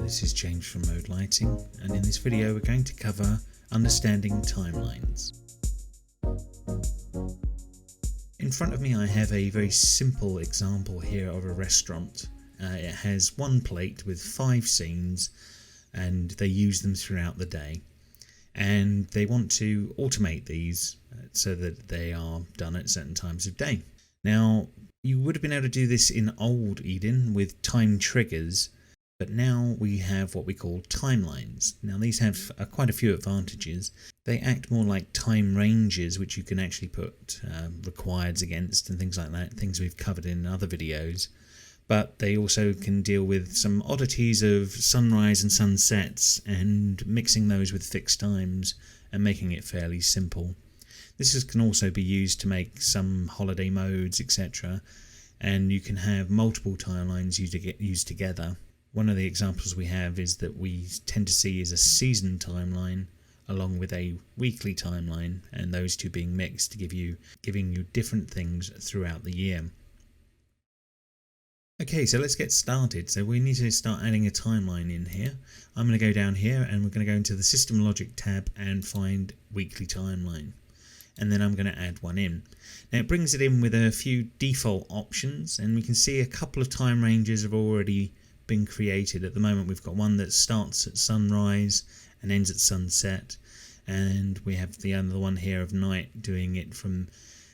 this is James from Mode Lighting, and in this video we're going to cover understanding timelines. In front of me I have a very simple example here of a restaurant. It has one plate with 5 scenes and they use them throughout the day, and they want to automate these so that they are done at certain times of day. Now, you would have been able to do this in old eDin with time triggers, but now we have what we call timelines. Now these have quite a few advantages. They act more like time ranges, which you can actually put requireds against and things like that, things we've covered in other videos. But they also can deal with some oddities of sunrise and sunsets and mixing those with fixed times and making it fairly simple. This can also be used to make some holiday modes, etc. And you can have multiple timelines used together. One of the examples we have is that we tend to see is a season timeline along with a weekly timeline, and those two being mixed giving you different things throughout the year. Okay, so let's get started. So we need to start adding a timeline in here. I'm going to go down here and we're going to go into the System Logic tab and find Weekly Timeline. And then I'm going to add one in. Now it brings it in with a few default options, and we can see a couple of time ranges have already been created. At the moment we've got one that starts at sunrise and ends at sunset, and we have the other one here of night doing it from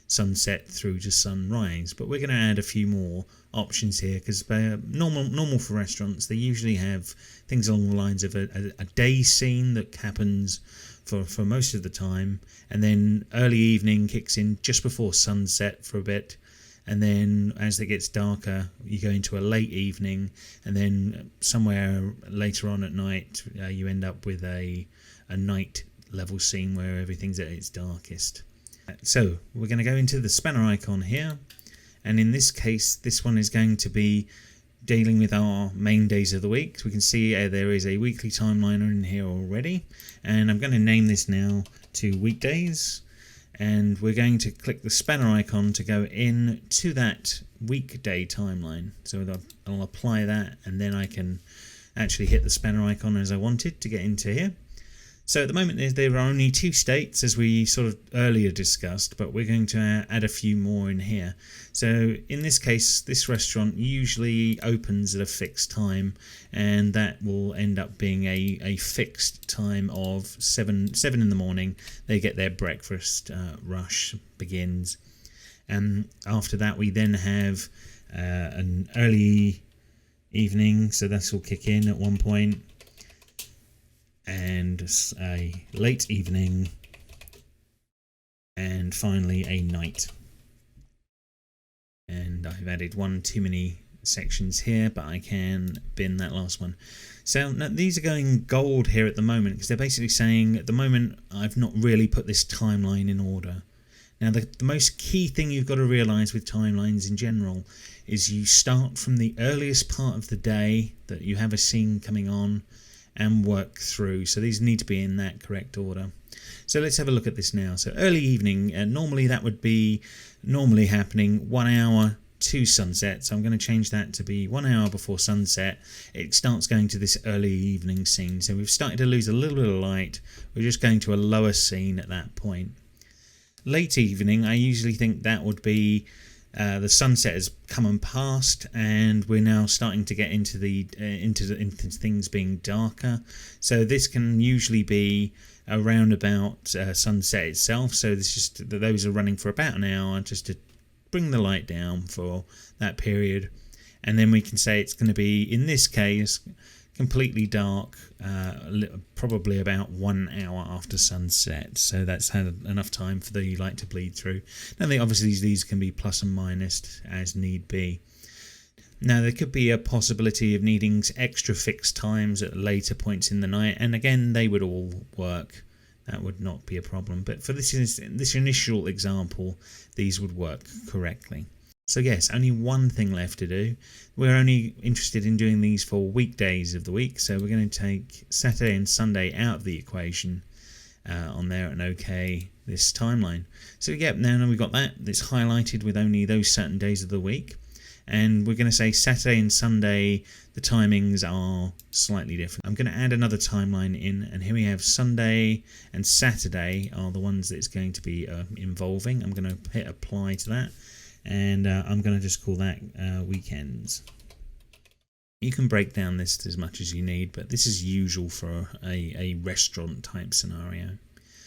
sunset through to sunrise. But we're going to add a few more options here because normal for restaurants, they usually have things along the lines of a day scene that happens for most of the time, and then early evening kicks in just before sunset for a bit, and then as it gets darker you go into a late evening, and then somewhere later on at night you end up with a night level scene where everything's at its darkest. So we're going to go into the spanner icon here, and in this case this one is going to be dealing with our main days of the week. So we can see there is a weekly timeline in here already, and I'm going to name this now to weekdays, and we're going to click the spanner icon to go in to that weekday timeline. So I'll apply that, and then I can actually hit the spanner icon as I wanted to get into here. So at the moment there are only 2 states, as we sort of earlier discussed, but we're going to add a few more in here. So in this case, this restaurant usually opens at a fixed time, and that will end up being a fixed time of 7 in the morning. They get their breakfast rush begins, and after that we then have an early evening, so this will kick in at one point, and a late evening, and finally a night. And I've added one too many sections here, but I can bin that last one. So now these are going gold here at the moment because they're basically saying at the moment I've not really put this timeline in order. Now the most key thing you've got to realise with timelines in general is you start from the earliest part of the day that you have a scene coming on and work through. So these need to be in that correct order. So let's have a look at this now. So early evening, normally that would be happening 1 hour to sunset. So I'm going to change that to be 1 hour before sunset. It starts going to this early evening scene. So we've started to lose a little bit of light. We're just going to a lower scene at that point. Late evening, I usually think that would be the sunset has come and passed, and we're now starting to get into things being darker. So this can usually be around about sunset itself. So this just those are running for about an hour just to bring the light down for that period, and then we can say it's going to be, in this case, completely dark probably about 1 hour after sunset. So that's had enough time for the light to bleed through. Now obviously these can be plus and minus as need be. Now there could be a possibility of needing extra fixed times at later points in the night, and again they would all work. That would not be a problem, but for this initial example these would work correctly. So yes, only one thing left to do. We're only interested in doing these for weekdays of the week, so we're going to take Saturday and Sunday out of the equation on there and OK this timeline. So yeah, now we've got that. It's highlighted with only those certain days of the week. and we're going to say Saturday and Sunday, the timings are slightly different. I'm going to add another timeline in, and here we have Sunday and Saturday are the ones that it's going to be involving. I'm going to hit apply to that, and I'm going to just call that weekends. You can break down this as much as you need, but this is usual for a restaurant type scenario.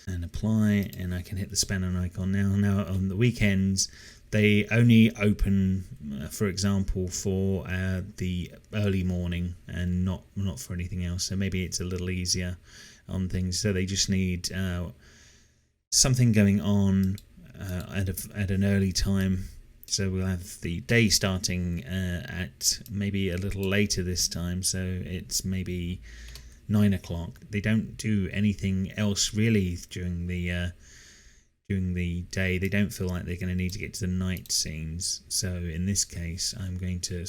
And apply, and I can hit the spanner icon now. Now on the weekends, they only open, for example, for the early morning and not for anything else. So maybe it's a little easier on things. So they just need something going on at an early time. So we'll have the day starting at maybe a little later this time. So it's maybe 9 o'clock. They don't do anything else really during the day. They don't feel like they're going to need to get to the night scenes. So in this case, I'm going to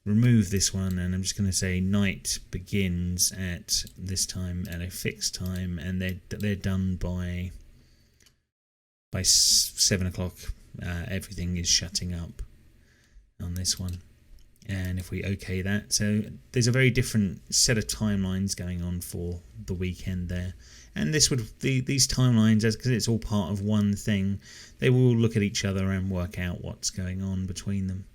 remove this one, and I'm just going to say night begins at this time at a fixed time, and they're done by 7 o'clock. Everything is shutting up on this one. And if we OK that, so there's a very different set of timelines going on for the weekend there. And these timelines, because it's all part of one thing, they will look at each other and work out what's going on between them.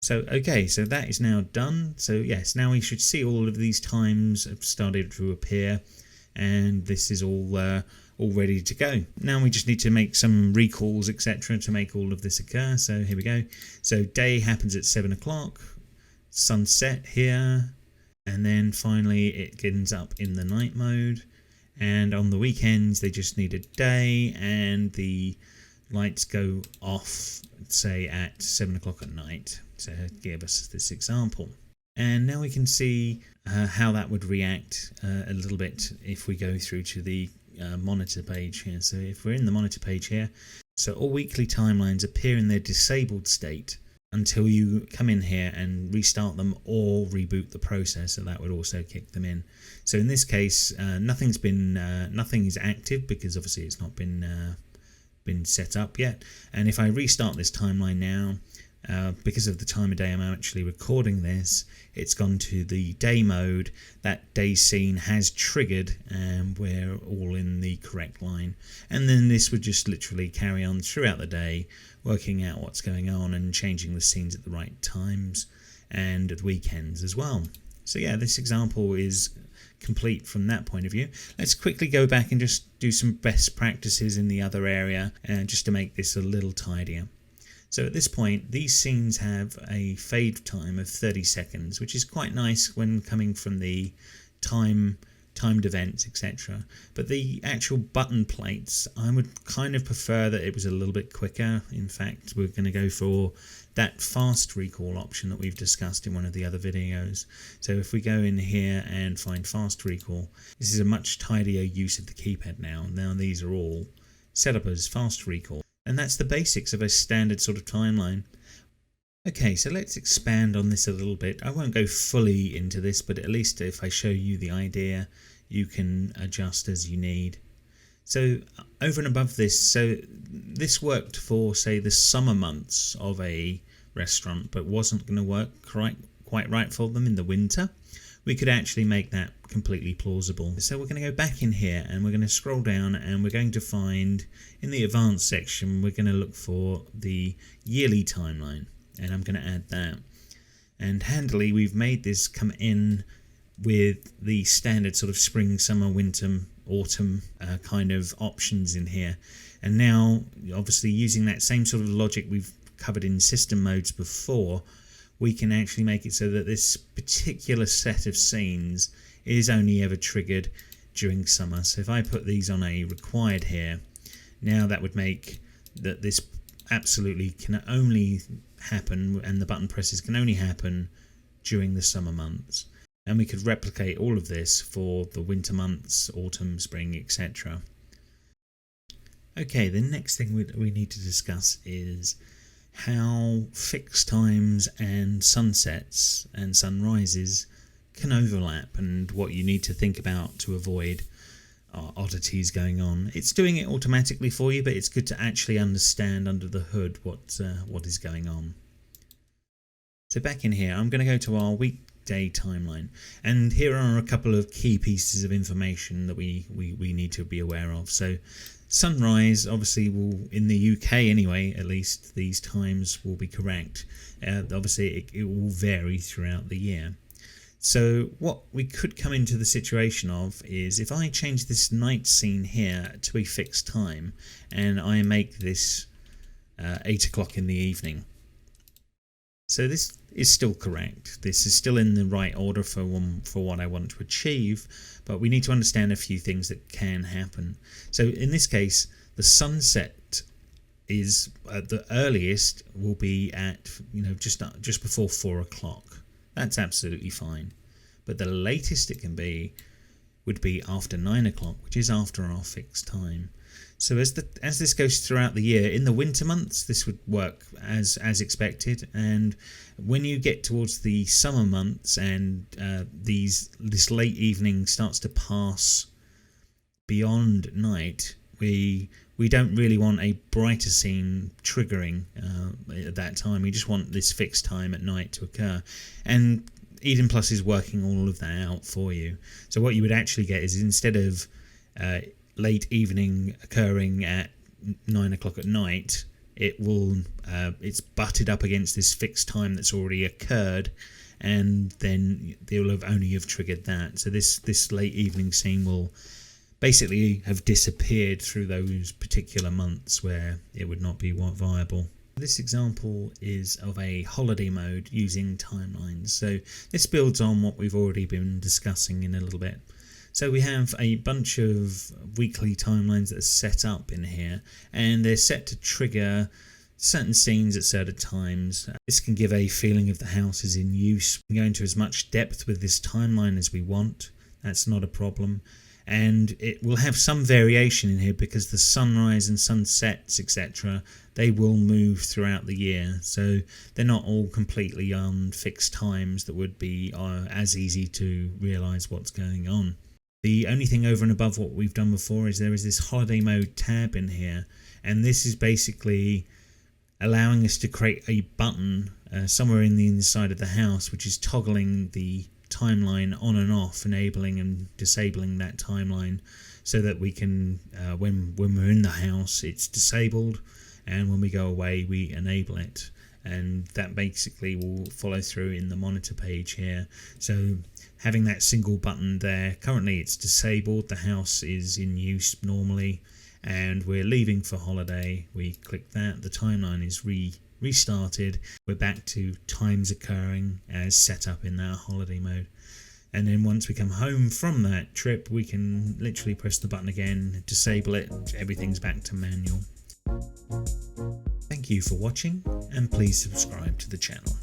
So okay, so that is now done. So yes, now we should see all of these times have started to appear, and this is all ready to go. Now we just need to make some recalls, etc., to make all of this occur. So here we go. So day happens at 7 o'clock, sunset here, and then finally it ends up in the night mode. And on the weekends they just need a day, and the lights go off, say at 7 o'clock at night. So give us this example. And now we can see how that would react a little bit if we go through to the monitor page here. So if we're in the monitor page here, so all weekly timelines appear in their disabled state until you come in here and restart them or reboot the process, so that would also kick them in. So in this case, nothing is active because obviously it's not been set up yet. And if I restart this timeline now, because of the time of day I'm actually recording this, it's gone to the day mode. That day scene has triggered, and we're all in the correct line. And then this would just literally carry on throughout the day, working out what's going on and changing the scenes at the right times, and at weekends as well. So yeah, this example is complete from that point of view. Let's quickly go back and just do some best practices in the other area, just to make this a little tidier. So at this point, these scenes have a fade time of 30 seconds, which is quite nice when coming from the timed events, etc. But the actual button plates, I would kind of prefer that it was a little bit quicker. In fact, we're going to go for that fast recall option that we've discussed in one of the other videos. So if we go in here and find fast recall, this is a much tidier use of the keypad now. Now these are all set up as fast recall. And that's the basics of a standard sort of timeline. Okay, so let's expand on this a little bit. I won't go fully into this, but at least if I show you the idea, you can adjust as you need. So over and above this, so this worked for, say, the summer months of a restaurant, but wasn't going to work quite right for them in the winter. We could actually make that completely plausible. So we're going to go back in here and we're going to scroll down, and we're going to find in the advanced section, we're going to look for the yearly timeline, and I'm going to add that. And handily, we've made this come in with the standard sort of spring, summer, winter, autumn kind of options in here. And now, obviously, using that same sort of logic we've covered in system modes before, we can actually make it so that this particular set of scenes is only ever triggered during summer. So if I put these on a required here, now that would make that this absolutely can only happen, and the button presses can only happen during the summer months. And we could replicate all of this for the winter months, autumn, spring, etc. Okay, the next thing we need to discuss is how fixed times and sunsets and sunrises can overlap, and what you need to think about to avoid oddities going on. It's doing it automatically for you, but it's good to actually understand under the hood what is going on. So back in here, I'm going to go to our weekday timeline, and here are a couple of key pieces of information that we need to be aware of. So sunrise obviously will, in the UK anyway, at least these times will be correct. Obviously it will vary throughout the year. So what we could come into the situation of is if I change this night scene here to a fixed time and I make this 8 o'clock in the evening. So this is still correct. This is still in the right order for what I want to achieve, but we need to understand a few things that can happen. So in this case, the sunset is at the earliest will be at just before 4 o'clock. That's absolutely fine. But the latest it can be would be after 9 o'clock, which is after our fixed time. So as this goes throughout the year, in the winter months this would work as expected, and when you get towards the summer months and this late evening starts to pass beyond night, we don't really want a brighter scene triggering at that time. We just want this fixed time at night to occur, and eDin Plus is working all of that out for you. So what you would actually get is, instead of late evening occurring at 9 o'clock at night, it's butted up against this fixed time that's already occurred, and then they'll have only triggered that. So this late evening scene will basically have disappeared through those particular months where it would not be viable. This example is of a holiday mode using timelines. So this builds on what we've already been discussing in a little bit. So we have a bunch of weekly timelines that are set up in here, and they're set to trigger certain scenes at certain times. This can give a feeling of the house is in use. We can go into as much depth with this timeline as we want. That's not a problem. And it will have some variation in here because the sunrise and sunsets, etc., they will move throughout the year. So they're not all completely fixed times that would be as easy to realise what's going on. The only thing over and above what we've done before is there is this holiday mode tab in here, and this is basically allowing us to create a button somewhere in the inside of the house which is toggling the timeline on and off, enabling and disabling that timeline, so that we can when we're in the house it's disabled, and when we go away we enable it, and that basically will follow through in the monitor page here. So having that single button there, currently it's disabled, the house is in use normally, and we're leaving for holiday. We click that, the timeline is restarted, we're back to times occurring as set up in that holiday mode. And then once we come home from that trip, we can literally press the button again, disable it, everything's back to manual. Thank you for watching, and please subscribe to the channel.